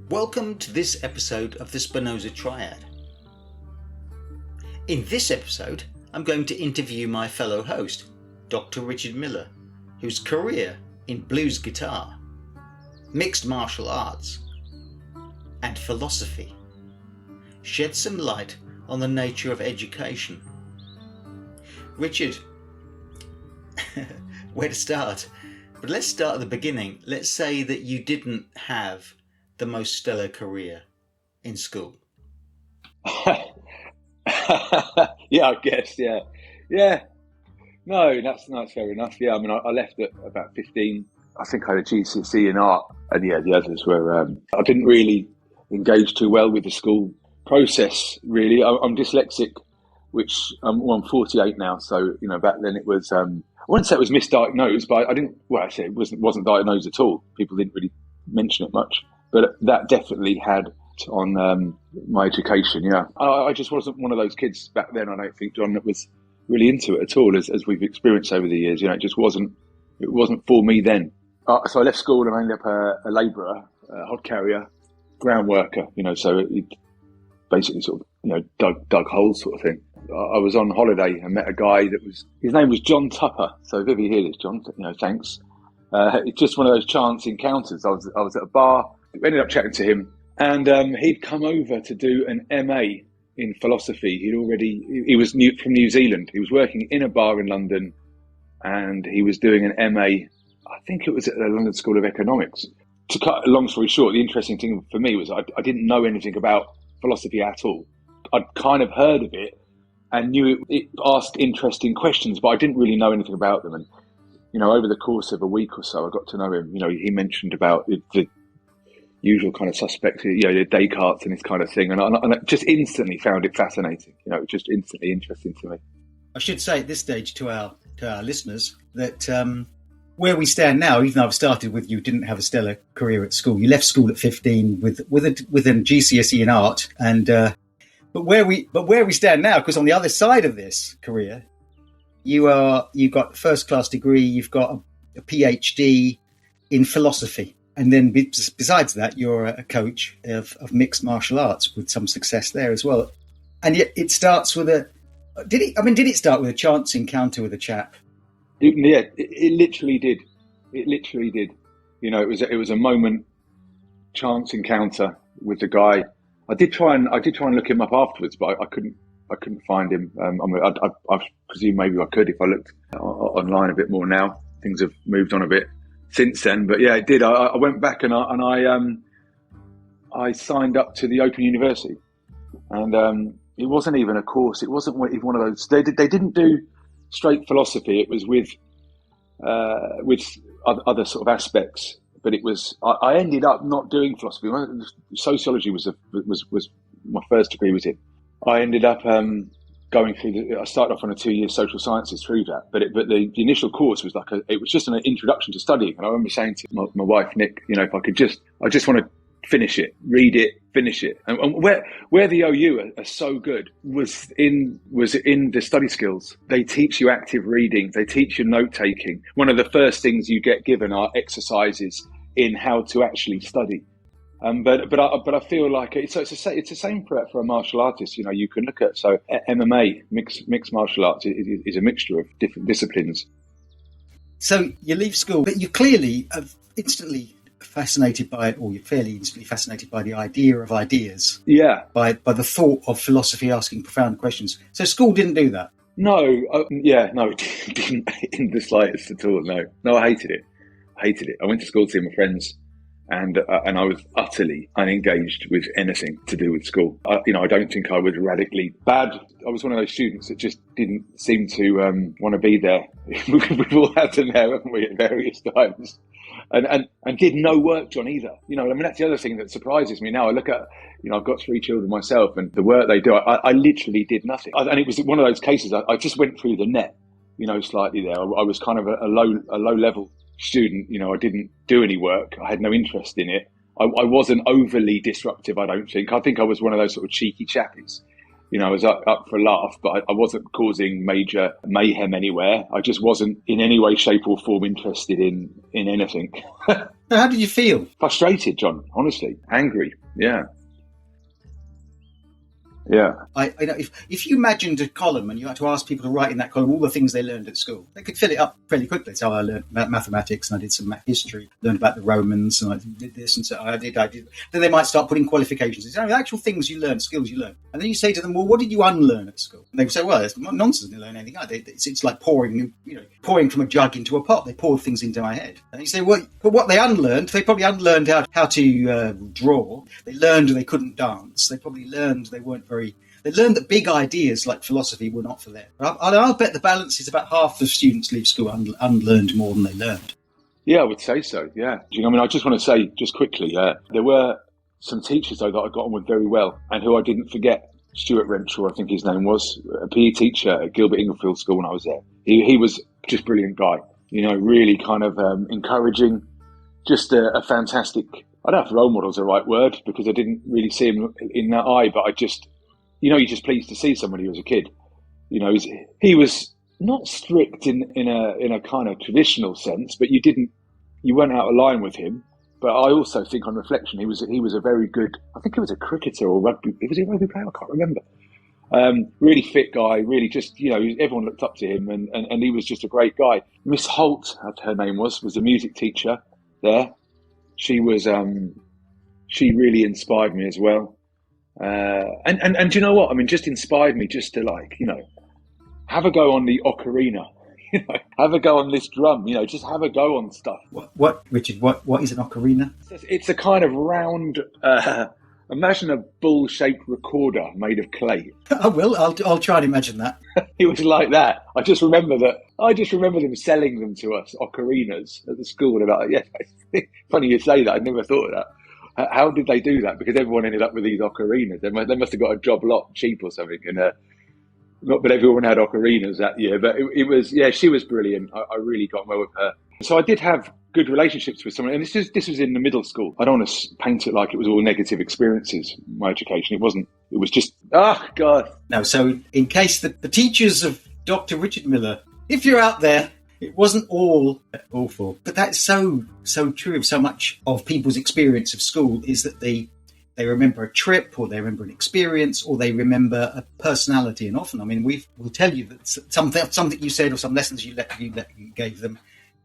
Welcome to this episode of the Spinoza Triad. In this episode, I'm going to interview my fellow host, Dr. Richard Miller, whose career in blues guitar, mixed martial arts, and philosophy shed some light on the nature of education. Richard, where to start? But let's start at the beginning. Let's say that you didn't have the most stellar career in school. Yeah, I guess, yeah. No, that's fair enough. Yeah, I mean, I left at about 15. I think I had a GCSE in art, and yeah, the others were, I didn't really engage too well with the school process, really. I'm dyslexic, which, I'm 48 now, so, back then it was, I wouldn't say it was misdiagnosed, but it wasn't diagnosed at all. People didn't really mention it much. But that definitely had on my education, yeah. I just wasn't one of those kids back then, I don't think, John, that was really into it at all, as we've experienced over the years. It just wasn't for me then. So I left school and I ended up a labourer, a hod carrier, ground worker, so it basically sort of, dug holes sort of thing. I was on holiday and met a guy his name was John Tupper. So if you ever hear this, John, thanks. It's just one of those chance encounters. I was at a bar. We ended up chatting to him, and he'd come over to do an MA in philosophy. He was from New Zealand. He was working in a bar in London, and he was doing an MA. I think it was at the London School of Economics. To cut a long story short, the interesting thing for me was I didn't know anything about philosophy at all. I'd kind of heard of it and knew it asked interesting questions, but I didn't really know anything about them. And over the course of a week or so, I got to know him. He mentioned about the usual kind of suspects, the Descartes and this kind of thing. And I just instantly found it fascinating. Just instantly interesting to me. I should say at this stage to our listeners that where we stand now, even though I've started with you didn't have a stellar career at school. You left school at 15 with a GCSE in art. And but where we stand now, because on the other side of this career, you've got a first class degree, you've got a PhD in philosophy. And then besides that, you're a coach of mixed martial arts with some success there as well. And yet it starts with did it start with a chance encounter with a chap? It literally did. It literally did. It was a moment, chance encounter with the guy. I did try and look him up afterwards, but I couldn't find him. I presume maybe I could if I looked online a bit more now. Things have moved on a bit since then, but yeah, it did. I went back and I signed up to the Open University, and it wasn't even a course. It wasn't even one of those. They didn't do straight philosophy. It was with other sort of aspects. But it was. I ended up not doing philosophy. Sociology was my first degree was in. I ended up going through. I started off on a 2-year social sciences through that, but the initial course was it was just an introduction to studying. And I remember saying to my wife Nick, if I just want to finish it, read it, finish it. And where the OU are so good was in the study skills. They teach you active reading, they teach you note taking. One of the first things you get given are exercises in how to actually study. But I feel like it's the same for a martial artist. You can look at MMA, mixed martial arts is a mixture of different disciplines. So you leave school, but you clearly are instantly fascinated by it, or you're fairly instantly fascinated by the idea of ideas. Yeah. By the thought of philosophy asking profound questions. So school didn't do that. No, it didn't in the slightest at all. No, I hated it. I went to school to see my friends. And I was utterly unengaged with anything to do with school. I don't think I was radically bad. I was one of those students that just didn't seem to want to be there. We've all had them there, haven't we, at various times? And did no work, John, either. That's the other thing that surprises me now. I look at, I've got 3 children myself, and the work they do, I literally did nothing. And it was one of those cases, I just went through the net, slightly there. I was kind of a low level student. I didn't do any work. I had no interest in it. I wasn't overly disruptive, I don't think. I think I was one of those sort of cheeky chappies. You know, I was up for a laugh, but I wasn't causing major mayhem anywhere. I just wasn't in any way, shape or form interested in anything. How did you feel? Frustrated, John, honestly. Angry, yeah. Yeah. I know if you imagined a column and you had to ask people to write in that column all the things they learned at school, they could fill it up fairly quickly. So I learned about mathematics and I did some history, learned about the Romans and I did this and so I did. Then they might start putting qualifications. It's the actual things you learn, skills you learn. And then you say to them, well, what did you unlearn at school? And they would say, well, it's nonsense. I didn't learn anything. It's like pouring from a jug into a pot. They pour things into my head. And you say, well, but what they unlearned, they probably unlearned how to draw. They learned they couldn't dance. They probably learned they weren't They learned that big ideas like philosophy were not for them. I'll bet the balance is about half the students leave school unlearned more than they learned. Yeah, I would say so, yeah. I mean, I just want to say, just quickly, there were some teachers, though, that I got on with very well and who I didn't forget. Stuart Renshaw, I think his name was, a PE teacher at Gilbert Inglefield School when I was there. He was just a brilliant guy, really kind of encouraging, just a fantastic, I don't know if role model is the right word because I didn't really see him in that eye, but I just... you're just pleased to see somebody who was a kid. He was not strict in a kind of traditional sense, but you weren't out of line with him. But I also think, on reflection, he was a very good. I think he was a cricketer or rugby. Was he a rugby player? I can't remember. Really fit guy. Really, just everyone looked up to him, and he was just a great guy. Miss Holt, her name was a music teacher there. She was. She really inspired me as well. And do you know what? I mean, just inspired me just to have a go on the ocarina, have a go on this drum, just have a go on stuff. What Richard, what is an ocarina? It's a kind of round, imagine a bull-shaped recorder made of clay. I will, I'll try and imagine that. It was like that. I just remember them selling them to us, ocarinas, at the school. About, funny you say that, I never thought of that. How did they do that? Because everyone ended up with these ocarinas. They must have got a job lot cheap or something. And not that everyone had ocarinas that year, but it was, she was brilliant. I really got on well with her. So I did have good relationships with someone. And this was in the middle school. I don't want to paint it like it was all negative experiences, my education. It wasn't. It was just, God. No, so in case the teachers of Dr. Richard Miller, if you're out there, it wasn't all awful, but that's so true of so much of people's experience of school is that they remember a trip or they remember an experience or they remember a personality. And often, I mean, we'll tell you that something you said or some lessons you gave them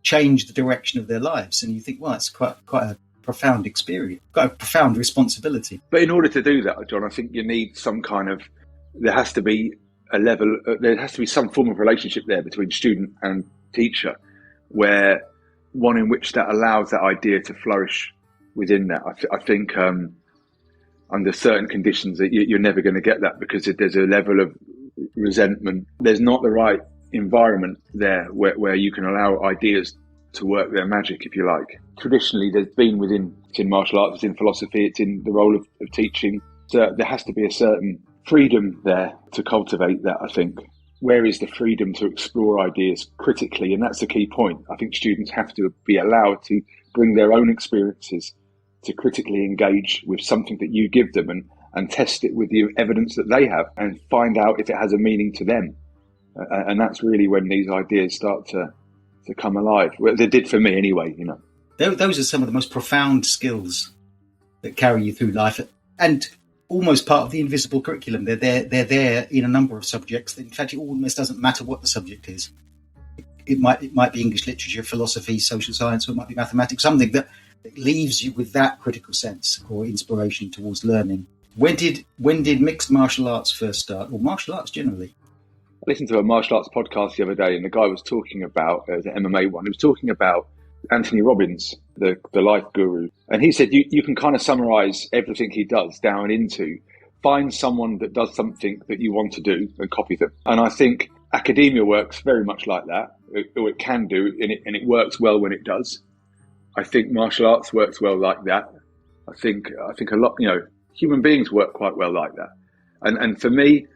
changed the direction of their lives. And you think, well, it's quite a profound experience, quite a profound responsibility. But in order to do that, John, I think you need some kind of, there has to be some form of relationship there between student and teacher, where one in which that allows that idea to flourish within that. I think under certain conditions that you're never going to get that because there's a level of resentment. There's not the right environment there where you can allow ideas to work their magic, if you like. Traditionally, there's been it's in martial arts, it's in philosophy, it's in the role of teaching. So there has to be a certain freedom there to cultivate that, I think. Where is the freedom to explore ideas critically? And that's the key point. I think students have to be allowed to bring their own experiences to critically engage with something that you give them and test it with the evidence that they have and find out if it has a meaning to them. And that's really when these ideas start to come alive. Well, they did for me anyway, Those are some of the most profound skills that carry you through life. And almost part of the invisible curriculum. They're there in a number of subjects. In fact, it almost doesn't matter what the subject is. It might be English literature, philosophy, social science, or it might be mathematics, something that leaves you with that critical sense or inspiration towards learning. When did mixed martial arts first start, or martial arts generally? I listened to a martial arts podcast the other day, and the guy was talking about, the MMA one, he was talking about Anthony Robbins, the life guru. And he said you can kind of summarize everything he does down into find someone that does something that you want to do and copy them. And I think academia works very much like that, or it can do, and it works well when it does. I think martial arts works well like that. I think a lot, human beings work quite well like that. And for me,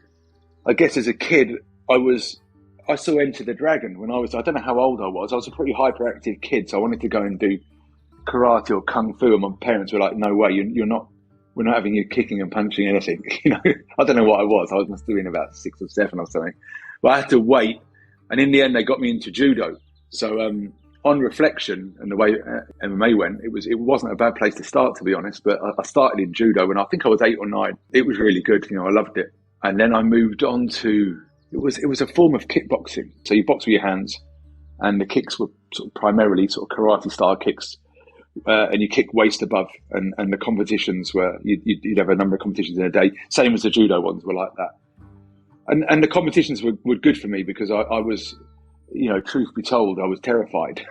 I guess as a kid, I saw Enter the Dragon when I don't know how old I was a pretty hyperactive kid. So I wanted to go and do karate or kung fu, and my parents were like, "No way, we're not having you kicking and punching anything." I don't know what I was. I was doing about 6 or 7 or something. But I had to wait, and in the end, they got me into judo. So on reflection and the way MMA went, it wasn't a bad place to start, to be honest. But I started in judo when I think I was 8 or 9. It was really good. I loved it. And then I moved on to it was a form of kickboxing. So you box with your hands, and the kicks were sort of primarily sort of karate style kicks. And you kick waist above, and the competitions were you'd have a number of competitions in a day, same as the judo ones were like that. And the competitions were good for me because I was, truth be told, I was terrified.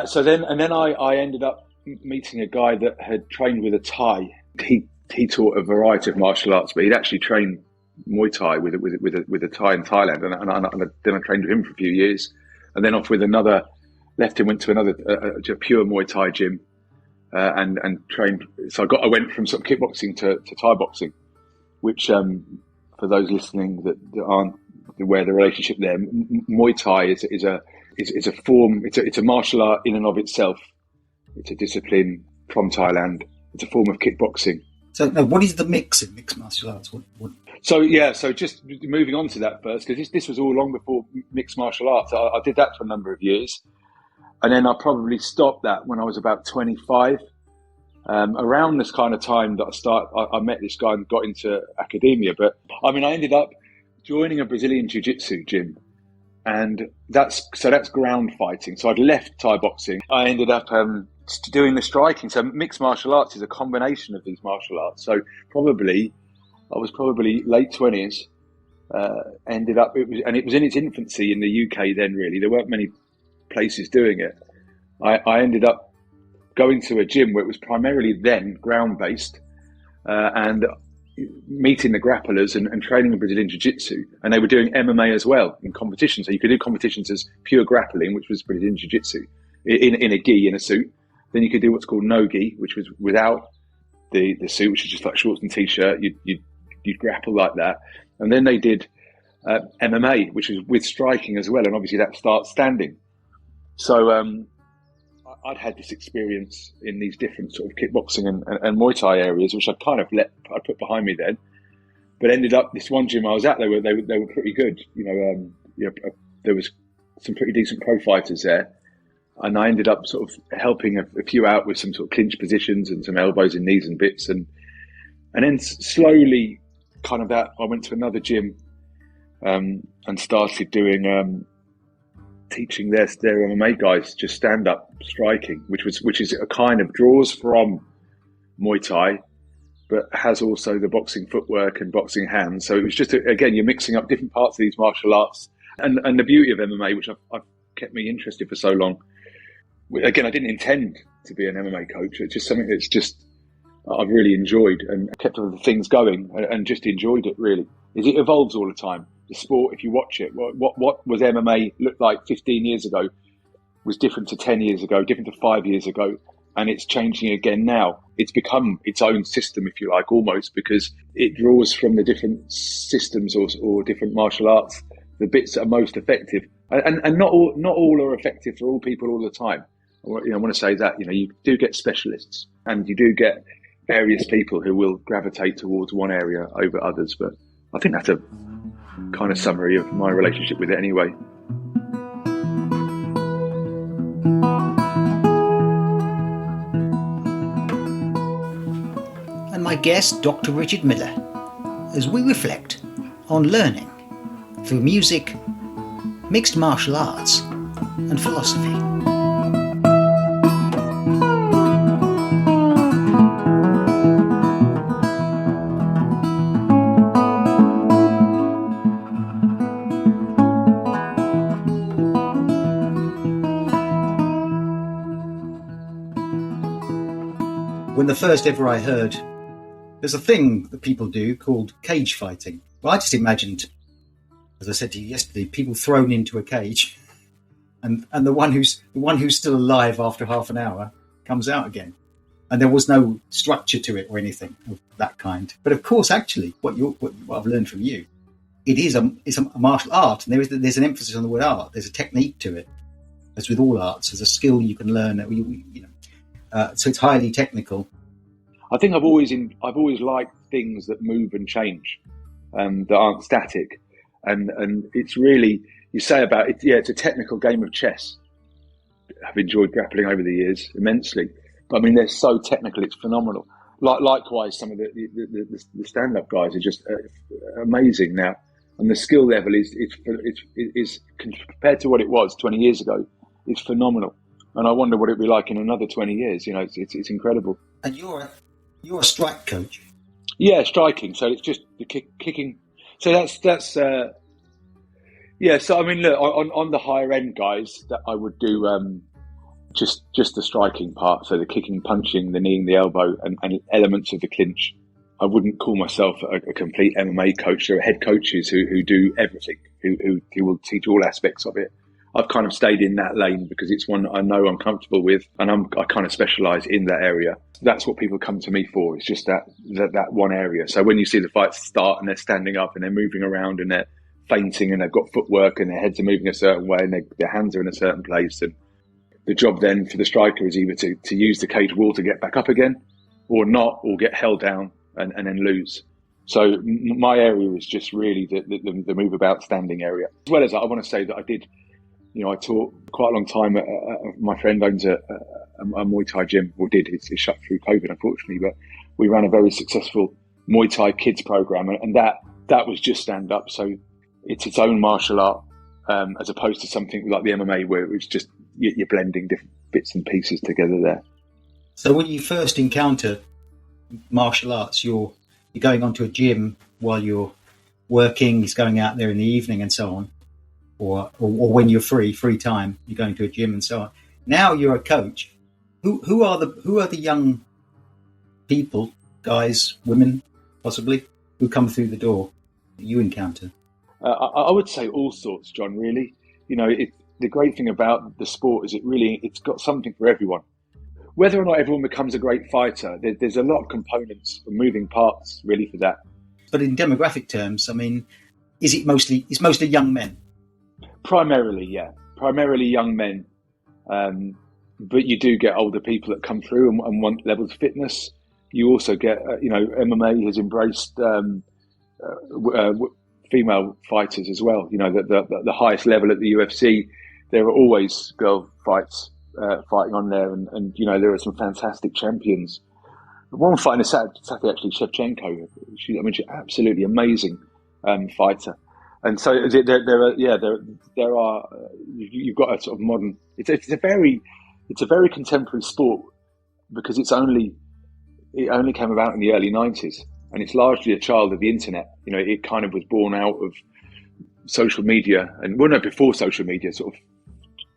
So then I ended up meeting a guy that had trained with a Thai. He taught a variety of martial arts, but he'd actually trained Muay Thai with a Thai in Thailand, and then I trained with him for a few years, and then off with another. Left and went to another pure Muay Thai gym and trained. So I went from sort of kickboxing to Thai boxing, which for those listening that aren't aware of the relationship there, Muay Thai is a form. It's a martial art in and of itself. It's a discipline from Thailand. It's a form of kickboxing. So now, what is the mix in mixed martial arts? What? So just moving on to that first, because this was all long before mixed martial arts. I did that for a number of years. And then I probably stopped that when I was about 25. Around this kind of time that I met this guy and got into academia. But I ended up joining a Brazilian jiu-jitsu gym, and that's ground fighting. So I'd left Thai boxing. I ended up doing the striking. So mixed martial arts is a combination of these martial arts. So I was probably late 20s. It was in its infancy in the UK then. Really, there weren't many places doing it. I ended up going to a gym where it was primarily then ground based, and meeting the grapplers and training in Brazilian Jiu-Jitsu, and they were doing MMA as well in competitions. So you could do competitions as pure grappling, which was Brazilian Jiu-Jitsu, in a gi, in a suit. Then you could do what's called no gi, which was without the suit, which is just like shorts and t-shirt. You'd grapple like that, and then they did MMA, which was with striking as well, and obviously that starts standing. So I'd had this experience in these different sort of kickboxing and Muay Thai areas, which I put behind me then. But ended up this one gym I was at, they were pretty good. There was some pretty decent pro fighters there, and I ended up sort of helping a few out with some sort of clinch positions and some elbows and knees and bits, and then slowly, kind of that, I went to another gym and started doing. Teaching their MMA guys just stand up striking, which is a kind of draws from Muay Thai, but has also the boxing footwork and boxing hands. So it was just again, you're mixing up different parts of these martial arts, and the beauty of MMA, which I've kept me interested for so long. Again, I didn't intend to be an MMA coach. It's just something that's just I've really enjoyed and kept all the things going and just enjoyed it. Really, it evolves all the time. The sport, if you watch it, what was MMA looked like 15 years ago was different to 10 years ago, different to 5 years ago, and it's changing again now. It's become its own system, if you like, almost, because it draws from the different systems or different martial arts, the bits that are most effective, and not all are effective for all people all the time. I want to say that you do get specialists, and you do get various people who will gravitate towards one area over others, but I think that's a kind of summary of my relationship with it anyway. And my guest, Dr. Richard Miller, as we reflect on learning through music, mixed martial arts and philosophy. When the first ever I heard, there's a thing that people do called cage fighting. Well, I just imagined, as I said to you yesterday, people thrown into a cage, and the one who's still alive after half an hour comes out again, and there was no structure to it or anything of that kind. But of course, actually, what I've learned from you, it's a martial art, and there's an emphasis on the word art. There's a technique to it, as with all arts. There's a skill you can learn. So it's highly technical. I think I've always liked things that move and change, that aren't static, and it's really, you say about it. Yeah, it's a technical game of chess. I've enjoyed grappling over the years immensely, but I mean they're so technical, it's phenomenal. Likewise, some of the stand-up guys are just amazing now, and the skill level is compared to what it was 20 years ago, it's phenomenal. And I wonder what it'd be like in another 20 years. You know, it's incredible. And you're a strike coach. Yeah, striking. So it's just the kicking. So that's yeah. So I mean, look, on the higher end guys, that I would do just the striking part. So the kicking, punching, the kneeing, the elbow, and elements of the clinch. I wouldn't call myself a complete MMA coach. There are head coaches who do everything, who will teach all aspects of it. I've kind of stayed in that lane because it's one I know I'm comfortable with, and I kind of specialise in that area. That's what people come to me for. It's just that one area. So when you see the fights start and they're standing up and they're moving around and they're feinting and they've got footwork and their heads are moving a certain way and their hands are in a certain place, and the job then for the striker is either to use the cage wall to get back up again, or not, or get held down and then lose. So my area is just really the move about standing area. As well as I want to say that I did. You know, I taught quite a long time. My friend owns a Muay Thai gym, or did. It's shut through COVID, unfortunately. But we ran a very successful Muay Thai kids program, and that was just stand up. So it's its own martial art, as opposed to something like the MMA, where it's just you're blending different bits and pieces together there. So when you first encounter martial arts, you're going onto a gym while you're working. He's going out there in the evening and so on. Or when you're free time, you're going to a gym and so on. Now you're a coach. Who are the young people, guys, women, possibly, who come through the door that you encounter? I would say all sorts, John. Really, you know, the great thing about the sport is it's got something for everyone. Whether or not everyone becomes a great fighter, there's a lot of components and moving parts really for that. But in demographic terms, I mean, it's mostly young men. Primarily, yeah. Primarily young men. But you do get older people that come through and want levels of fitness. You also get, MMA has embraced female fighters as well. You know, the highest level at the UFC, there are always girl fights fighting on there. And you know, there are some fantastic champions. One fighter Saturday, actually, Shevchenko. She's absolutely amazing fighter. And so there are. You've got a sort of modern. It's a very contemporary sport because it only came about in the early 90s, and it's largely a child of the internet. You know, it kind of was born out of social media, and before social media, sort of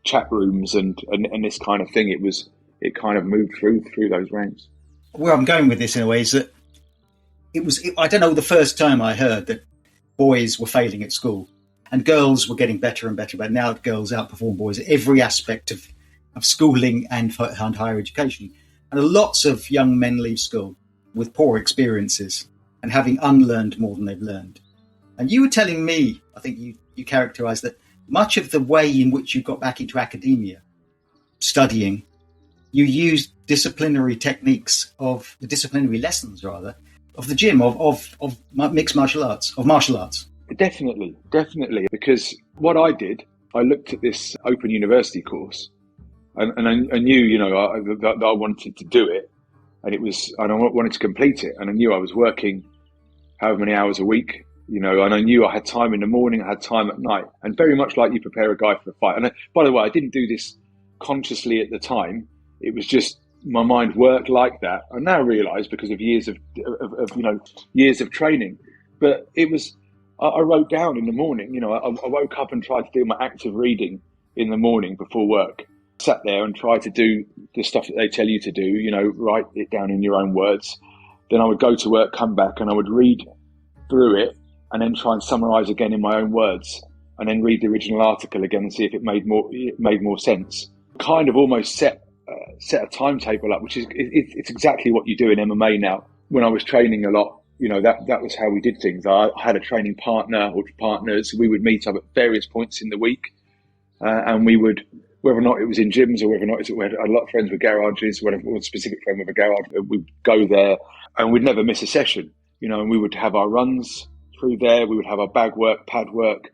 chat rooms and this kind of thing. It kind of moved through those ranks. Where I'm going with this in a way is that I don't know, the first time I heard that boys were failing at school and girls were getting better and better, but now girls outperform boys at every aspect of schooling and higher education. And lots of young men leave school with poor experiences and having unlearned more than they've learned. And you were telling me, I think you characterised that much of the way in which you got back into academia, studying, you used disciplinary techniques of the disciplinary lessons, rather, of the gym, of mixed martial arts, of martial arts. Definitely. Because what I did, I looked at this Open University course, and I knew, that I wanted to do it, and I wanted to complete it, and I knew I was working however many hours a week, and I knew I had time in the morning, I had time at night, and very much like you prepare a guy for a fight. And by the way, I didn't do this consciously at the time. It was just my mind worked like that. I now realise because of years of training. But it was, I wrote down in the morning. I woke up and tried to do my active reading in the morning before work. Sat there and tried to do the stuff that they tell you to do. Write it down in your own words. Then I would go to work, come back, and I would read through it, and then try and summarise again in my own words, and then read the original article again and see if it made more sense. Kind of almost set a timetable up, which is it's exactly what you do in MMA now. When I was training a lot, that was how we did things. I had a training partner or partners. We would meet up at various points in the week, and we would whether or not it was in gyms or whether or not we had a lot of friends with garages, whether it was a specific friend with a garage, we'd go there and we'd never miss a session, and we would have our runs through there. We would have our bag work, pad work.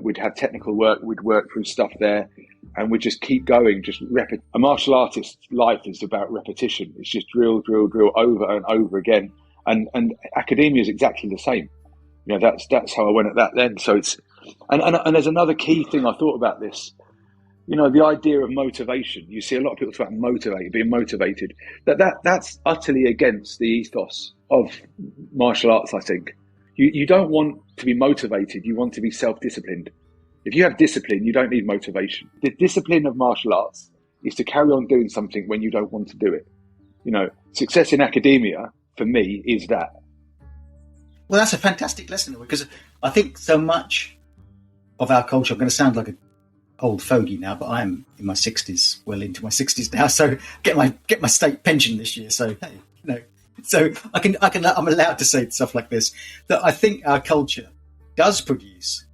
We'd have technical work. We'd work through stuff there, and we'd just keep going. A martial artist's life is about repetition. It's just drill, drill, drill over and over again. And academia is exactly the same. That's how I went at that then. So and there's another key thing I thought about this. The idea of motivation. You see a lot of people talk about being motivated. That's utterly against the ethos of martial arts, I think. You don't want to be motivated. You want to be self-disciplined. If you have discipline, you don't need motivation. The discipline of martial arts is to carry on doing something when you don't want to do it. Success in academia, for me, is that. Well, that's a fantastic lesson, because I think so much of our culture, I'm going to sound like an old fogey now, but I'm in my 60s, well into my 60s now, so get my state pension this year. So, hey, so I'm allowed to say stuff like this, that I think our culture does produce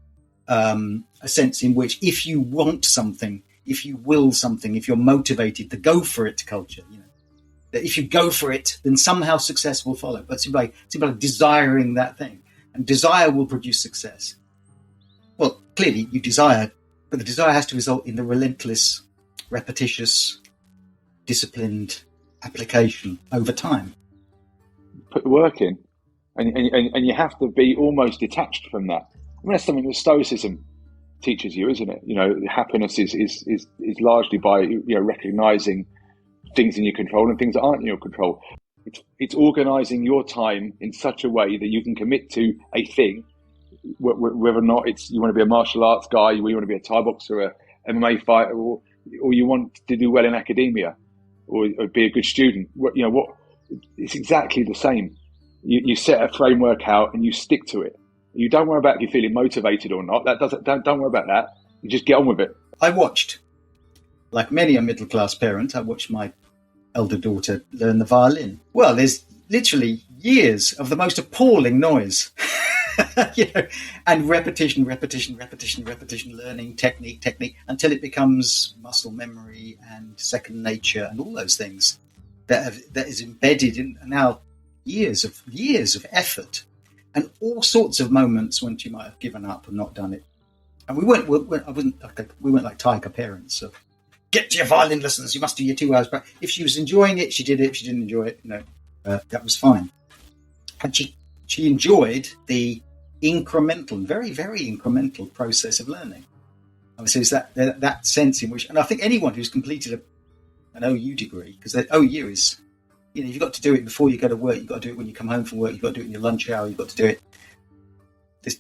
a sense in which if you want something, if you will something, if you're motivated to go for it, culture, that if you go for it, then somehow success will follow. But it's about desiring that thing, and desire will produce success. Well, clearly you desire, but the desire has to result in the relentless, repetitious, disciplined application over time. Put the work in, and you have to be almost detached from that. I mean, that's something that Stoicism teaches you, isn't it? Happiness is largely by recognizing things in your control and things that aren't in your control. It's organizing your time in such a way that you can commit to a thing, whether or not you want to be a martial arts guy, you want to be a Thai boxer, a MMA fighter, or you want to do well in academia, or be a good student. It's exactly the same. You set a framework out and you stick to it. You don't worry about if you're feeling motivated or not. Don't worry about that. You just get on with it. I watched, like many a middle-class parent, I watched my elder daughter learn the violin. Well, there's literally years of the most appalling noise, and repetition, learning technique, until it becomes muscle memory and second nature and all those things that is embedded in now years of effort and all sorts of moments when she might have given up and not done it. And we weren't like tiger parents. So get to your violin lessons. You must do your 2 hours. But if she was enjoying it, she did it. If she didn't enjoy it, that was fine. And she enjoyed the incremental, very, very incremental process of learning. I mean, so it's that sense in which, and I think anyone who's completed an OU degree, because that OU is, you've got to do it before you go to work. You've got to do it when you come home from work. You've got to do it in your lunch hour. You've got to do it.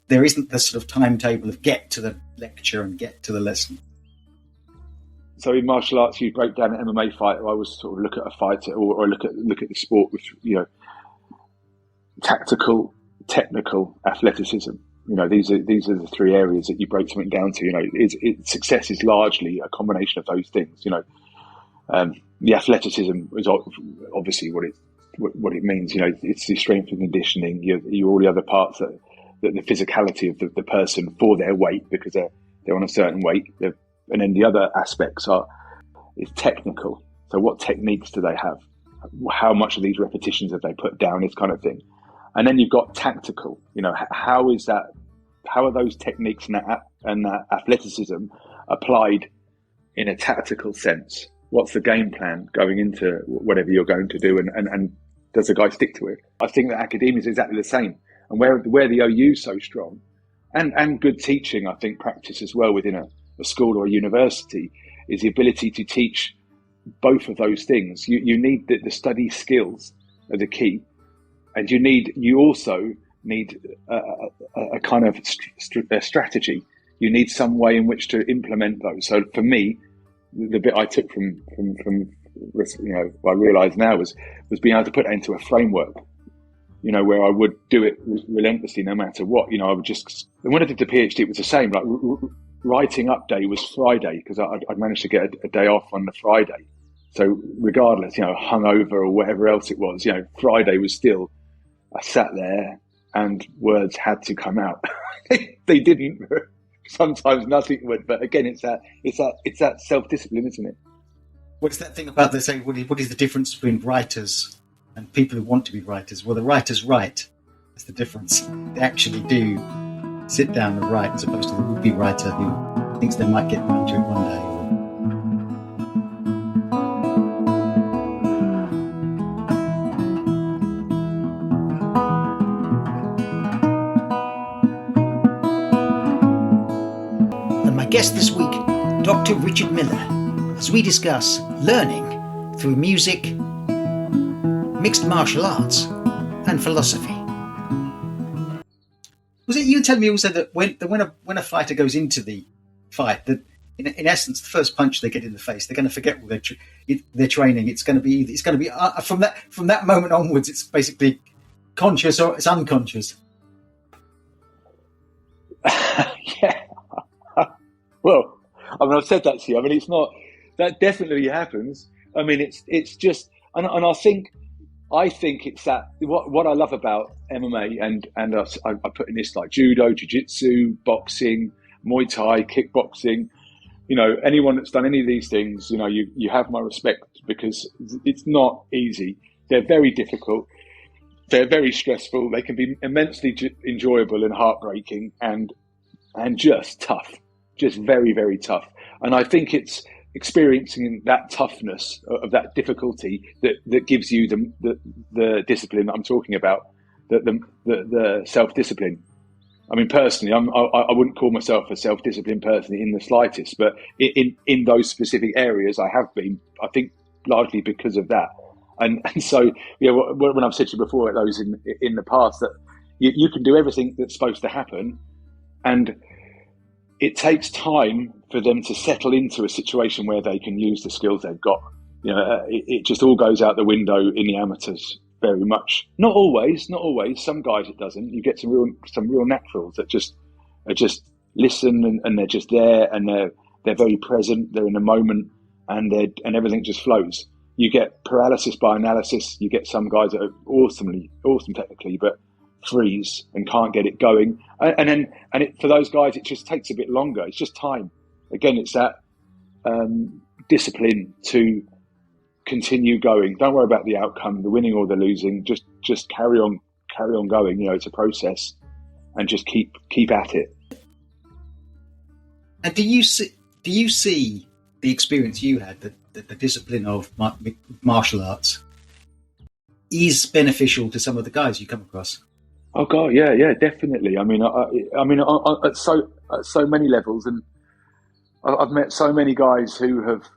There isn't the sort of timetable of get to the lecture and get to the lesson. So in martial arts, you break down an MMA fighter. I was sort of look at a fighter or look at the sport with tactical, technical, athleticism. These are the 3 areas that you break something down to. Success is largely a combination of those things. The athleticism is obviously what it means. It's the strength and conditioning. You all the other parts that the physicality of the person for their weight, because they're on a certain weight. And then the other aspects is technical. So what techniques do they have? How much of these repetitions have they put down? This kind of thing. And then you've got tactical. How is that? How are those techniques and that athleticism applied in a tactical sense? What's the game plan going into whatever you're going to do, and does the guy stick to it? I think that academia is exactly the same, and where the OU is so strong, and good teaching, I think, practice as well within a school or a university, is the ability to teach both of those things. You need the study skills are the key, and you also need a kind of a strategy. You need some way in which to implement those. So for me, the bit I took from what I realise now was being able to put that into a framework, where I would do it relentlessly no matter what. I would just, and when I did the PhD, it was the same. Like writing up day was Friday, because I'd managed to get a day off on the Friday. So regardless, hungover or whatever else it was, Friday was still, I sat there and words had to come out. They didn't. sometimes nothing would. But again, it's that self-discipline, isn't it? What's that thing about they say? What is the difference between writers and people who want to be writers? Well, the writers write. That's the difference. They actually do sit down and write, as opposed to the would-be writer who thinks they might get around to it one day. And my guest this week, Dr. Richard Miller, as we discuss learning through music, mixed martial arts, and philosophy. Was it you telling me also that when a fighter goes into the fight, that in essence the first punch they get in the face, they're going to forget all their training. It's going to be from that moment onwards. It's basically conscious or it's unconscious. Yeah. Well, I mean, I've said that to you. I mean, it's not that definitely happens. I mean, it's just, and I think it's that what I love about MMA and I put in this like judo, jiu-jitsu, boxing, Muay Thai, kickboxing. You know, anyone that's done any of these things, you know, you have my respect, because it's not easy. They're very difficult. They're very stressful. They can be immensely enjoyable and heartbreaking and just tough, just very, very tough. And I think it's experiencing that toughness of that difficulty that gives you the discipline that I'm talking about, the self-discipline. I mean, personally, I wouldn't call myself a self-disciplined person in the slightest, but in those specific areas I have been, I think largely because of that. And so, yeah, when I've said to you before, those in the past, that you can do everything that's supposed to happen, and it takes time for them to settle into a situation where they can use the skills they've got. You know, it just all goes out the window in the amateurs very much. Not always. Some guys it doesn't. You get some real naturals that just listen and they're just there, and they're very present. They're in the moment, and everything just flows. You get paralysis by analysis. You get some guys that are awesome technically, but freeze and can't get it going. And for those guys, it just takes a bit longer. It's just time. Again, it's that discipline to continue going. Don't worry about the outcome, the winning or the losing. Just carry on going. You know, it's a process, and just keep at it. And do you see the experience you had, the discipline of martial arts, is beneficial to some of the guys you come across? Oh God, yeah, definitely. I mean, at so many levels, and I've met so many guys who have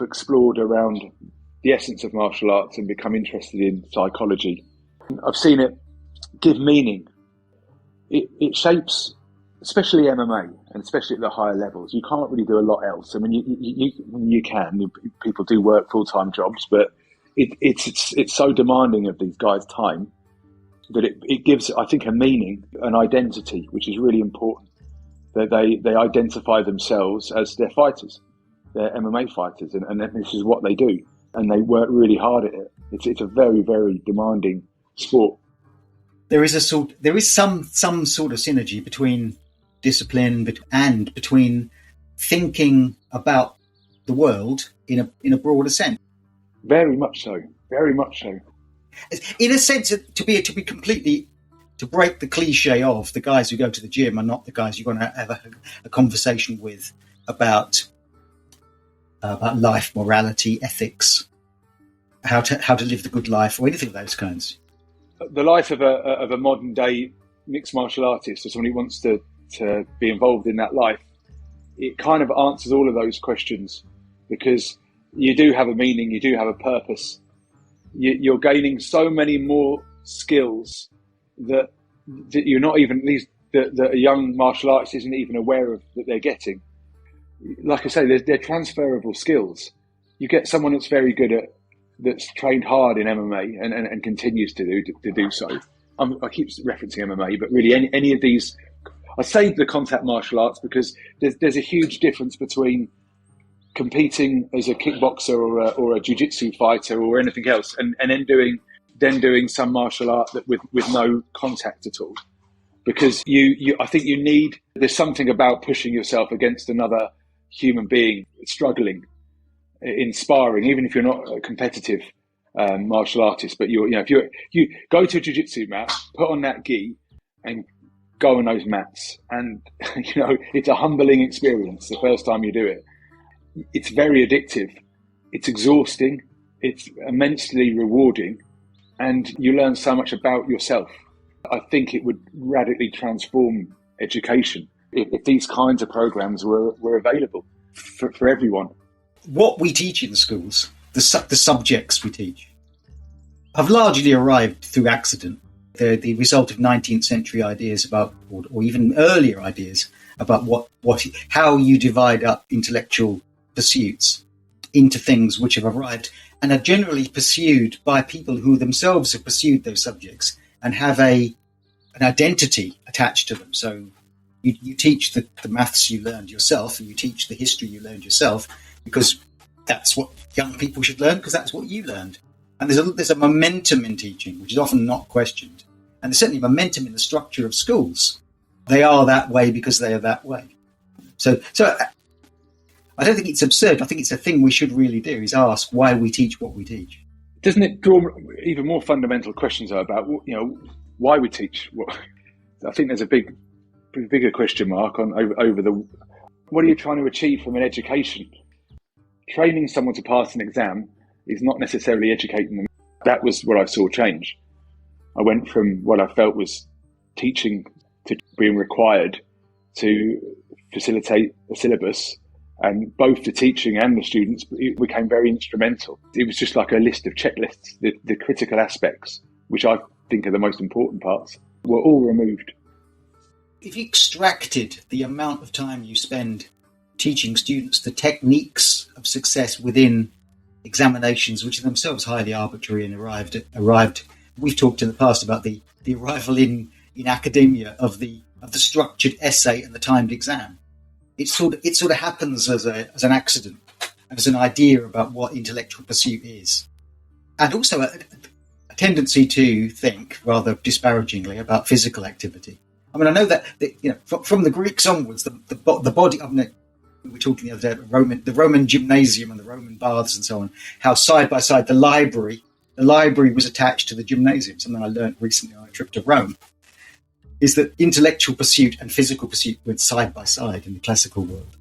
explored around the essence of martial arts and become interested in psychology. I've seen it give meaning. It shapes, especially MMA, and especially at the higher levels. You can't really do a lot else. I mean, you can. People do work full-time jobs, but it's so demanding of these guys' time that it gives, I think, a meaning, an identity, which is really important. That they identify themselves as they're fighters, they're MMA fighters, and this is what they do, and they work really hard at it. It's a very, very demanding sport. There is some sort of synergy between discipline and between thinking about the world in a broader sense. Very much so. In a sense, to break the cliche of the guys who go to the gym are not the guys you're going to have a conversation with about life, morality, ethics, how to live the good life, or anything of those kinds. The life of a modern day mixed martial artist, or someone who wants to be involved in that life, it kind of answers all of those questions, because you do have a meaning, you do have a purpose. You're gaining so many more skills that you're not even, that a young martial artist isn't even aware of that they're getting. Like I say, they're transferable skills. You get someone that's very good at, that's trained hard in MMA and continues to do so. I keep referencing MMA, but really any of these, I say the contact martial arts because there's a huge difference between competing as a kickboxer or a jiu-jitsu fighter or anything else, and then doing some martial art that with no contact at all. because I think there's something about pushing yourself against another human being struggling, inspiring, even if you're not a competitive martial artist, but if you go to a jiu-jitsu mat, put on that gi and go on those mats, and it's a humbling experience the first time you do it. It's very addictive, it's exhausting, it's immensely rewarding, and you learn so much about yourself. I think it would radically transform education if these kinds of programs were available for everyone. What we teach in schools, the subjects we teach, have largely arrived through accident. They're the result of 19th century ideas about, or even earlier ideas about how you divide up intellectual pursuits into things which have arrived and are generally pursued by people who themselves have pursued those subjects and have an identity attached to them. So you teach the maths you learned yourself, and you teach the history you learned yourself, because that's what young people should learn, because that's what you learned. And there's a momentum in teaching, which is often not questioned. And there's certainly momentum in the structure of schools. They are that way because they are that way. So I don't think it's absurd. I think it's a thing we should really do, is ask why we teach what we teach. Doesn't it draw even more fundamental questions about why we teach? I think there's a bigger question mark over what are you trying to achieve from an education? Training someone to pass an exam is not necessarily educating them. That was what I saw change. I went from what I felt was teaching to being required to facilitate a syllabus, and both the teaching and the students became very instrumental. It was just like a list of checklists. The critical aspects, which I think are the most important parts, were all removed. If you extracted the amount of time you spend teaching students the techniques of success within examinations, which are themselves highly arbitrary and arrived. We've talked in the past about the arrival in academia of the structured essay and the timed exam. It sort of happens as an accident, as an idea about what intellectual pursuit is, and also a tendency to think rather disparagingly about physical activity. I mean, I know that from the Greeks onwards, the body. I mean, we were talking the other day about the Roman gymnasium and the Roman baths and so on. How side by side the library was attached to the gymnasium. Something I learned recently on a trip to Rome is that intellectual pursuit and physical pursuit went side by side in the classical world.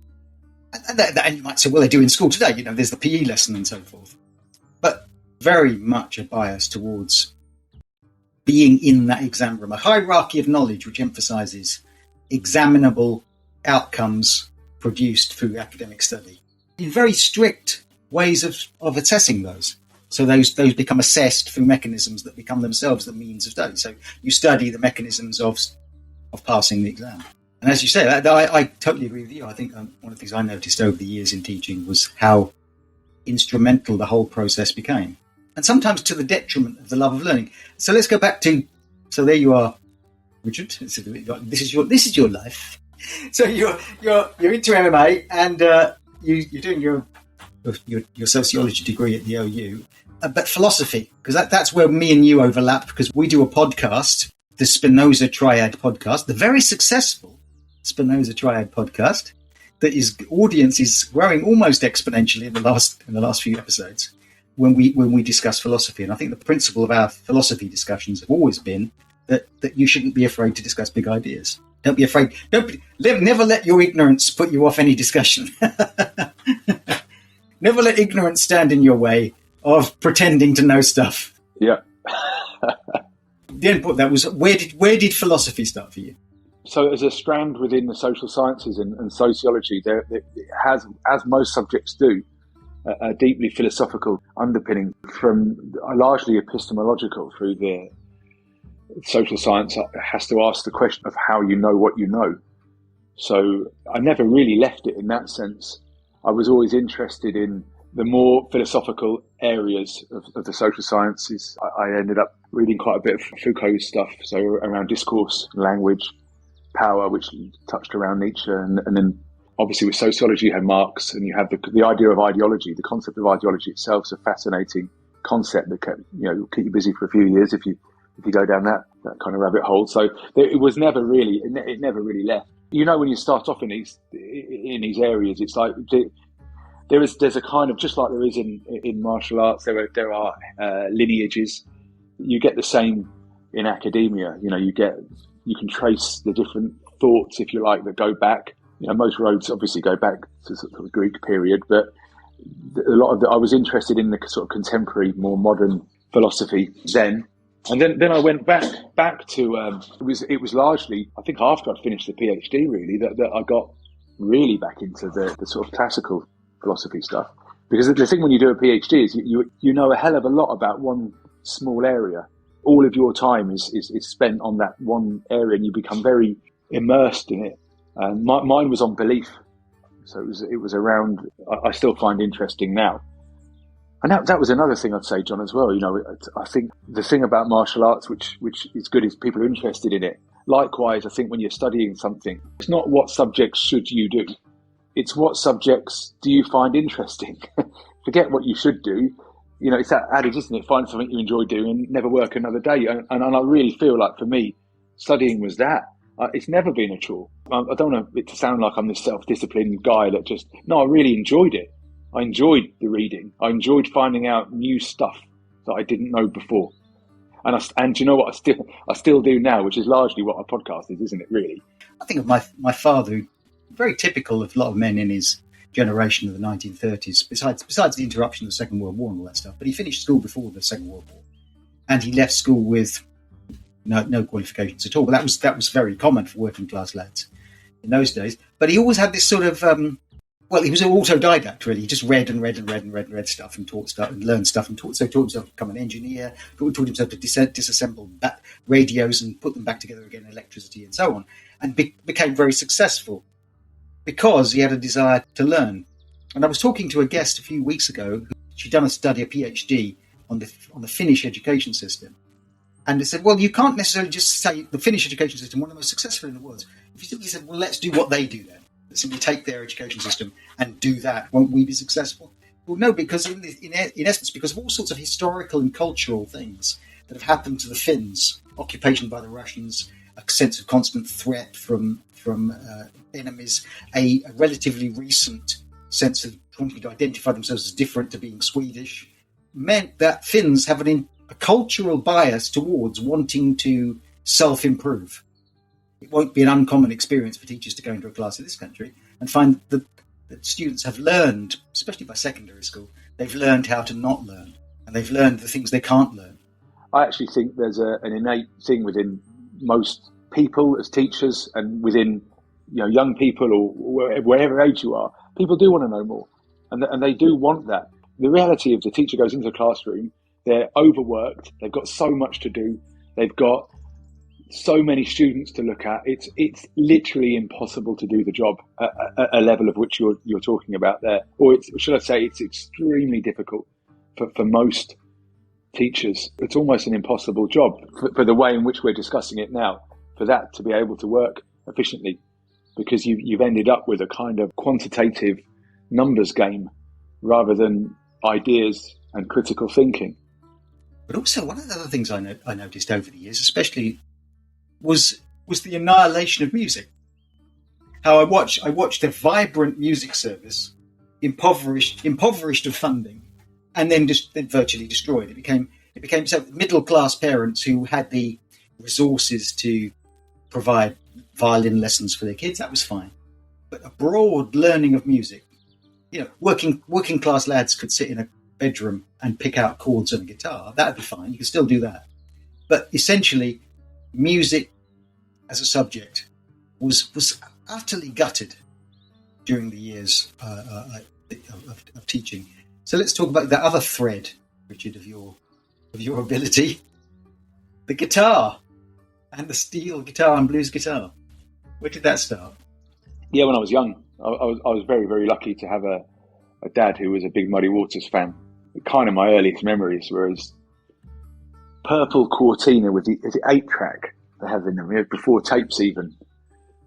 And you might say, well, they do in school today. There's the PE lesson and so forth. But very much a bias towards being in that exam room, a hierarchy of knowledge which emphasises examinable outcomes produced through academic study in very strict ways of assessing those. So those become assessed through mechanisms that become themselves the means of study. So you study the mechanisms of passing the exam. And as you say, I totally agree with you. I think one of the things I noticed over the years in teaching was how instrumental the whole process became, and sometimes to the detriment of the love of learning. So let's go back to, so there you are, Richard. This is your life. So you're into MMA, and you're doing your sociology degree at the OU, but philosophy, because that's where me and you overlap, because we do a podcast, the Spinoza Triad podcast, the very successful Spinoza Triad podcast, that is audience is growing almost exponentially in the last few episodes when we discuss philosophy. And I think the principle of our philosophy discussions have always been that you shouldn't be afraid to discuss big ideas. Don't be afraid. Never let your ignorance put you off any discussion. Never let ignorance stand in your way of pretending to know stuff. Yeah. The end point that was, where did philosophy start for you? So as a strand within the social sciences and sociology, it has, as most subjects do, a deeply philosophical underpinning, from largely epistemological through the social science has to ask the question of how you know what you know. So I never really left it in that sense. I was always interested in the more philosophical areas of the social sciences. I ended up reading quite a bit of Foucault's stuff, so around discourse, language, power, which touched around Nietzsche, and then obviously with sociology you had Marx, and you had the idea of ideology. The concept of ideology itself is a fascinating concept that keep you busy for a few years if you if you go down that kind of rabbit hole. So it was never really, it never really left. You know, when you start off in these areas, it's like there's a kind of, just like there is in martial arts, there are lineages. You get the same in academia. You know, you can trace the different thoughts, if you like, that go back. You know, most roads obviously go back to sort of the Greek period, but I was interested in the sort of contemporary, more modern philosophy then. And then I went back to it was largely, I think, after I'd finished the PhD really that I got really back into the sort of classical philosophy stuff. Because the thing when you do a PhD is you know a hell of a lot about one small area. All of your time is spent on that one area, and you become very immersed in it. And mine was on belief, so it was around. I still find interesting now. And that was another thing I'd say, John, as well. You know, I think the thing about martial arts, which is good, is people are interested in it. Likewise, I think when you're studying something, it's not what subjects should you do. It's what subjects do you find interesting. Forget what you should do. You know, it's that adage, isn't it? Find something you enjoy doing, never work another day. And I really feel like for me, studying was that. It's never been a chore. I don't want it to sound like I'm this self-disciplined guy that I really enjoyed it. I enjoyed the reading. I enjoyed finding out new stuff that I didn't know before. And you know what? I still do now, which is largely what a podcast is, isn't it? Really. I think of my father, who very typical of a lot of men in his generation of the 1930s. Besides the interruption of the Second World War and all that stuff, but he finished school before the Second World War, and he left school with no qualifications at all. But that was very common for working class lads in those days. But he always had this sort of he was an autodidact, really. He just read stuff and taught stuff and learned stuff and taught himself to become an engineer, taught himself to disassemble radios and put them back together again, electricity and so on, and became very successful because he had a desire to learn. And I was talking to a guest a few weeks ago. She'd done a PhD on the Finnish education system. And they said, well, you can't necessarily just say the Finnish education system, one of the most successful in the world. If you simply said, well, let's do what they do then. Let's simply take their education system and do that. Won't we be successful? Well, no, because in essence, because of all sorts of historical and cultural things that have happened to the Finns, occupation by the Russians, a sense of constant threat from enemies, a relatively recent sense of wanting to identify themselves as different to being Swedish, meant that Finns have a cultural bias towards wanting to self-improve. It won't be an uncommon experience for teachers to go into a class in this country and find that students have learned, especially by secondary school, they've learned how to not learn, and they've learned the things they can't learn. I actually think there's an innate thing within most people as teachers, and within young people or wherever age you are. People do want to know more, and they do want that. The reality of the teacher goes into the classroom, they're overworked, they've got so much to do, they've got so many students to look at. It's literally impossible to do the job at a level of which you're talking about there. Or should I say it's extremely difficult for most teachers. It's almost an impossible job for the way in which we're discussing it now, for that to be able to work efficiently, because you've ended up with a kind of quantitative numbers game rather than ideas and critical thinking. But also, one of the other things I noticed over the years, especially, was the annihilation of music. How I watched a vibrant music service impoverished of funding, and then virtually destroyed. It became so middle class parents who had the resources to provide violin lessons for their kids. That was fine, but a broad learning of music. Working class lads could sit in a bedroom and pick out chords on a guitar. That would be fine. You could still do that. But essentially, music as a subject was utterly gutted during the years of teaching. So let's talk about the other thread, Richard, of your ability, the guitar, and the steel guitar and blues guitar. Where did that start? Yeah, when I was young, I was very, very lucky to have a dad who was a big Muddy Waters fan. Kind of my earliest memories were his purple Cortina with the 8-track they have in them, before tapes even,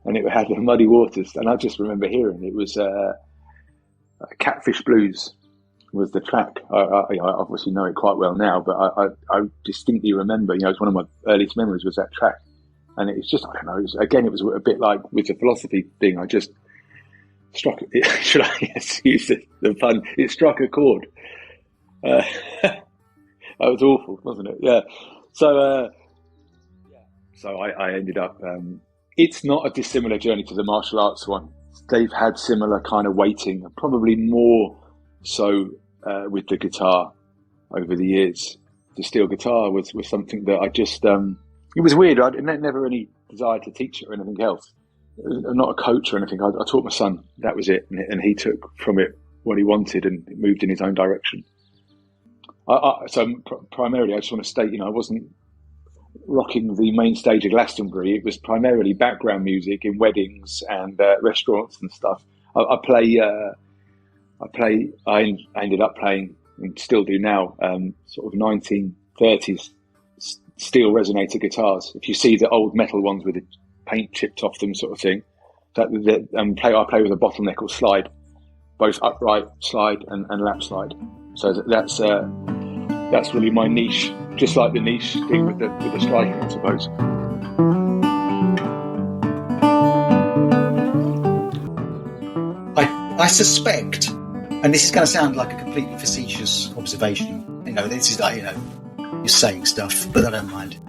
and it had the Muddy Waters, and I just remember hearing it was Catfish Blues, was the track. I obviously know it quite well now, but I distinctly remember, it's one of my earliest memories was that track. And it's just, I don't know, it was a bit like with the philosophy thing. I just struck it. Should I use the pun? It struck a chord. That was awful, wasn't it? Yeah. So I ended up, it's not a dissimilar journey to the martial arts one. They've had similar kind of weighting, probably more so with the guitar over the years. The steel guitar was something that I just, it was weird. I never any desire to teach it or anything else. I'm not a coach or anything. I taught my son. That was it. And he took from it what he wanted and moved in his own direction. So primarily, I just want to state, I wasn't rocking the main stage of Glastonbury. It was primarily background music in weddings and restaurants and stuff. I ended up playing, and still do now, sort of 1930s steel resonator guitars. If you see the old metal ones with the paint chipped off them, sort of thing, I play with a bottleneck or slide, both upright slide and lap slide. So that's really my niche, just like the niche thing with the striking, I suppose. I suspect, and this is going to sound like a completely facetious observation. This is like you're saying stuff, but I don't mind.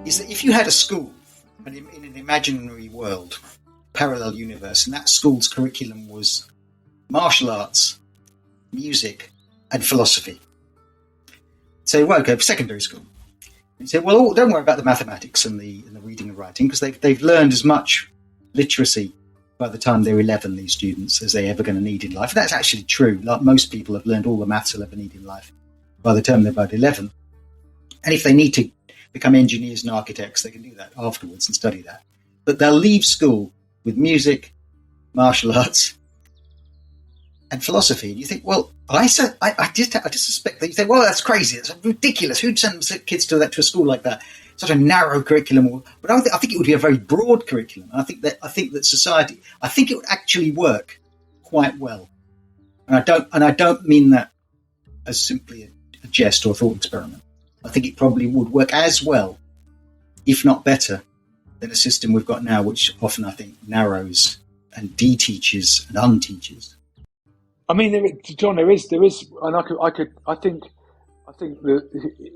Is that if you had a school, and in an imaginary world, parallel universe, and that school's curriculum was martial arts, music, and philosophy. So, okay, secondary school. You say, well, don't worry about the mathematics and the reading and writing, because they've learned as much literacy by the time they're 11, these students, as they're ever going to need in life. And that's actually true. Like most people have learned all the maths they'll ever need in life by the time they're about 11. And if they need to become engineers and architects, they can do that afterwards and study that. But they'll leave school with music, martial arts, and philosophy. And you think, well, I just suspect that you think, well, that's crazy. It's ridiculous. Who'd send kids to a school like that? Such a narrow curriculum. But I think it would be a very broad curriculum. I think that society, it would actually work quite well. And I don't mean that as simply a jest or a thought experiment. I think it probably would work as well, if not better, than a system we've got now, which often I think narrows and de-teaches and unteaches. I mean, John, there is, and I think that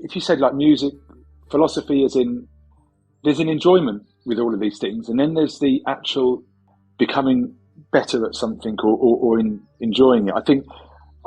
if you said like music, philosophy, as in, there's an enjoyment with all of these things, and then there's the actual becoming better at something or enjoying it. I think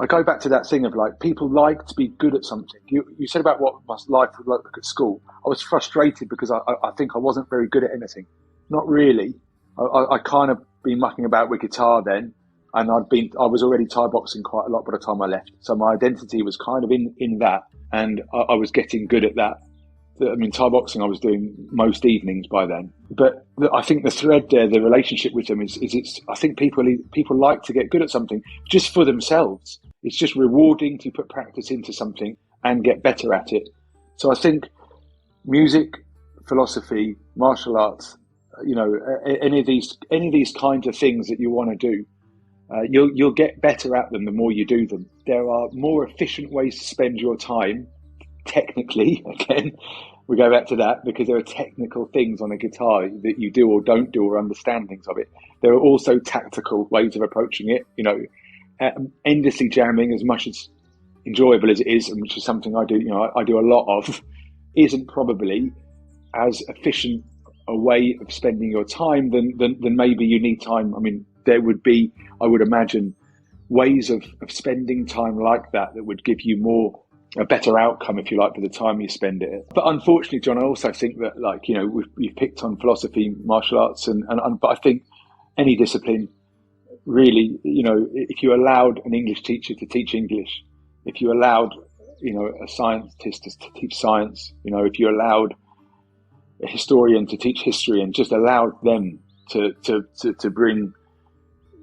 I go back to that thing of like, people like to be good at something. You said about what my life was like at school. I was frustrated because I think I wasn't very good at anything. Not really. I kind of been mucking about with guitar then, and I was already Thai boxing quite a lot by the time I left. So my identity was kind of in that, and I was getting good at that. I mean, Thai boxing I was doing most evenings by then. But I think the thread there, the relationship with them is it's. I think people like to get good at something just for themselves. It's just rewarding to put practice into something and get better at it. So I think music, philosophy, martial arts, any of these kinds of things that you want to do, you'll get better at them the more you do them. There are more efficient ways to spend your time, technically, again, we go back to that, because there are technical things on a guitar that you do or don't do, or understandings of it. There are also tactical ways of approaching it, endlessly jamming, as much as enjoyable as it is, and which is something I do, I do a lot of, isn't probably as efficient a way of spending your time than maybe you need time. I mean, there would be, I would imagine, ways of spending time like that would give you a better outcome, if you like, for the time you spend it. But unfortunately, John, I also think that, like, we've picked on philosophy, martial arts, but I think any discipline, really, if you allowed an English teacher to teach English, if you allowed, a scientist to teach science, if you allowed a historian to teach history, and just allowed them to bring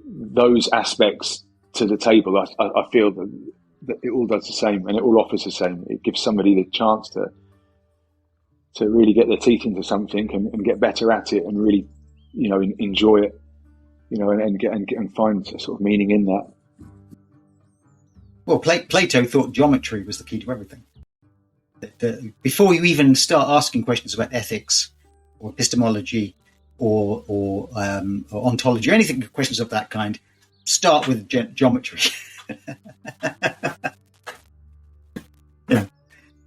those aspects to the table, I feel that it all does the same, and it all offers the same. It gives somebody the chance to really get their teeth into something and get better at it, and really, enjoy it, and find a sort of meaning in that. Well, Plato thought geometry was the key to everything. Before you even start asking questions about ethics or epistemology or ontology or anything, questions of that kind, start with geometry. Yeah.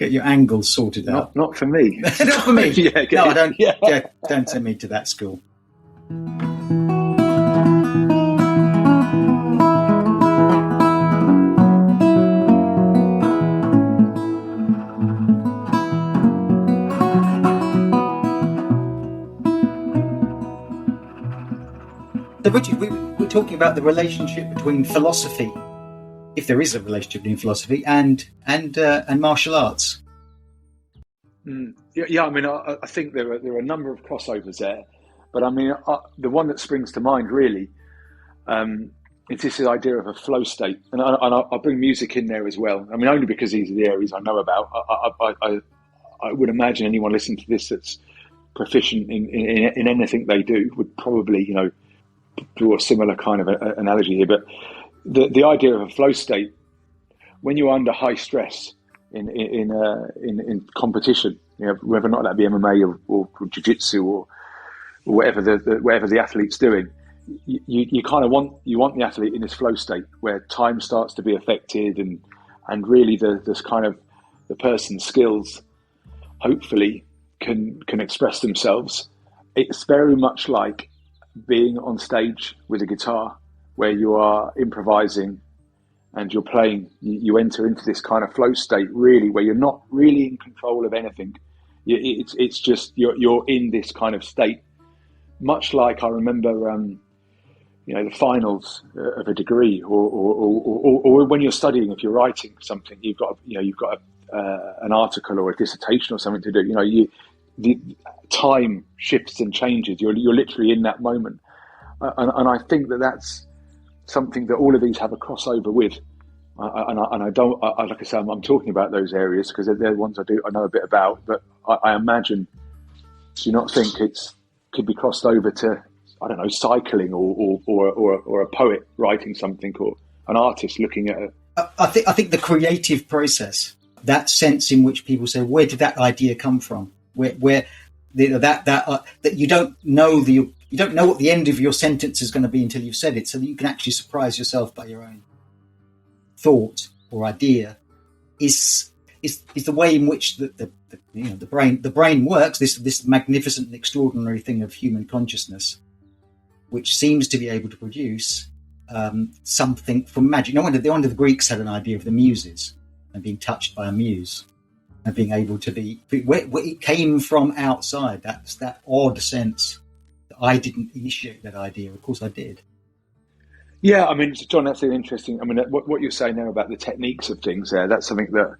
Get your angles sorted out. Not for me. Not for me. No, I don't. Yeah. Don't send me to that school. So, Richard, we're talking about the relationship between philosophy, if there is a relationship between philosophy and martial arts. Yeah. I mean, I think there are a number of crossovers there, but I mean, the one that springs to mind really is this idea of a flow state, and I'll bring music in there as well. I mean, only because these are the areas I know about. I would imagine anyone listening to this that's proficient in anything they do would probably, draw a similar kind of analogy here. But the idea of a flow state, when you're under high stress in competition, whether or not that be MMA or jiu-jitsu or whatever the athlete's doing, you kind of want the athlete in this flow state where time starts to be affected and really this kind of the person's skills hopefully can express themselves. It's very much like being on stage with a guitar where you are improvising and you're playing. You enter into this kind of flow state really where you're not really in control of anything. It's just you're in this kind of state, much like I remember the finals of a degree or when you're studying, if you're writing something, you've got an article or a dissertation or something to do. The time shifts and changes. You're literally in that moment, and I think that's something that all of these have a crossover with. And I don't, like I say, I'm talking about those areas because they're the ones I know a bit about. But I imagine, do you not think could be crossed over to, I don't know, cycling or a poet writing something or an artist looking at it? I think the creative process, that sense in which people say, where did that idea come from? Where that you don't know what the end of your sentence is going to be until you've said it, so that you can actually surprise yourself by your own thought or idea is the way in which the brain works. This magnificent and extraordinary thing of human consciousness, which seems to be able to produce something from magic. No wonder the Greeks had an idea of the muses and being touched by a muse. And being able to be where it came from outside. That's that odd sense that I didn't initiate that idea. Of course, I did. Yeah, I mean, John, that's an interesting. I mean, what you're saying now about the techniques of things there. That's something that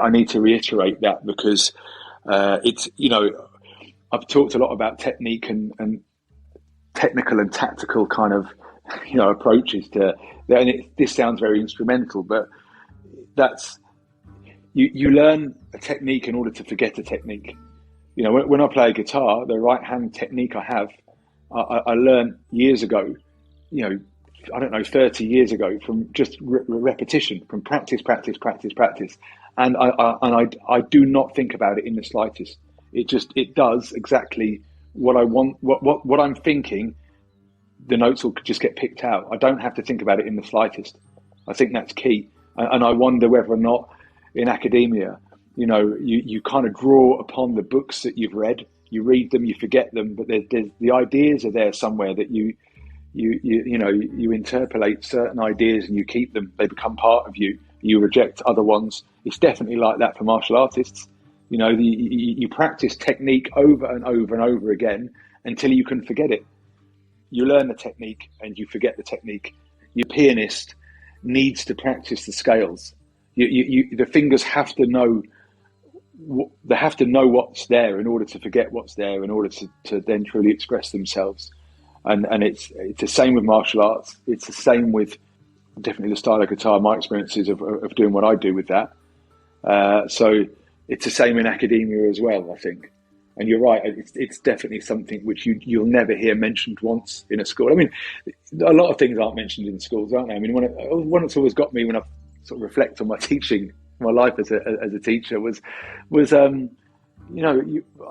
I need to reiterate that because it's I've talked a lot about technique and technical and tactical kind of approaches to. And this sounds very instrumental, but that's. You learn a technique in order to forget a technique. When I play a guitar, the right hand technique I have, I learned years ago, I don't know, 30 years ago from just repetition, from practice. And I do not think about it in the slightest. It does exactly what I want, what I'm thinking. The notes will just get picked out. I don't have to think about it in the slightest. I think that's key. And I wonder whether or not, in academia, you kind of draw upon the books that you've read. You read them, you forget them, but the ideas are there somewhere that you interpolate certain ideas and you keep them. They become part of you. You reject other ones. It's definitely like that for martial artists. You practice technique over and over and over again until you can forget it. You learn the technique and you forget the technique. Your pianist needs to practice the scales. The fingers have to know. They have to know what's there in order to forget what's there, in order to then truly express themselves. And it's the same with martial arts. It's the same with definitely the style of guitar. My experiences of doing what I do with that. So it's the same in academia as well, I think. And you're right. It's definitely something which you'll never hear mentioned once in a school. I mean, a lot of things aren't mentioned in schools, aren't they? I mean, one that's always got me when I've sort of reflect on my teaching, my life as a teacher was I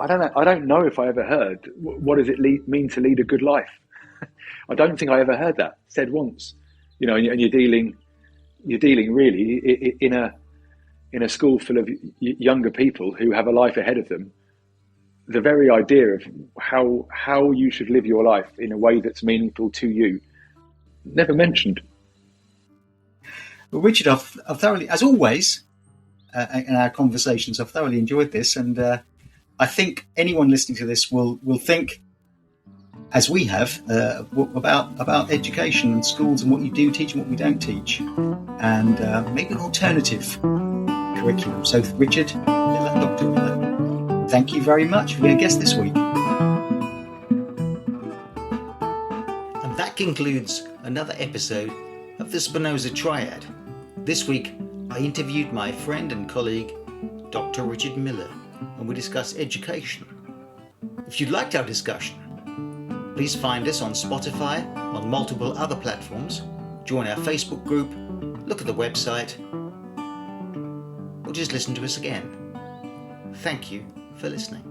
don't know if I ever heard what does it mean to lead a good life. I don't think I ever heard that said once. And you're dealing really in a school full of younger people who have a life ahead of them. The very idea of how you should live your life in a way that's meaningful to you, never mentioned. Well, Richard, I've thoroughly, as always, in our conversations, I've thoroughly enjoyed this, and I think anyone listening to this will think, as we have, about education and schools and what you do teach and what we don't teach, and maybe an alternative curriculum. So, Richard, Dr. Miller, thank you very much for being a guest this week. And that concludes another episode of the Spinoza Triad. This week, I interviewed my friend and colleague, Dr. Richard Miller, and we discussed education. If you liked our discussion, please find us on Spotify, on multiple other platforms, join our Facebook group, look at the website, or just listen to us again. Thank you for listening.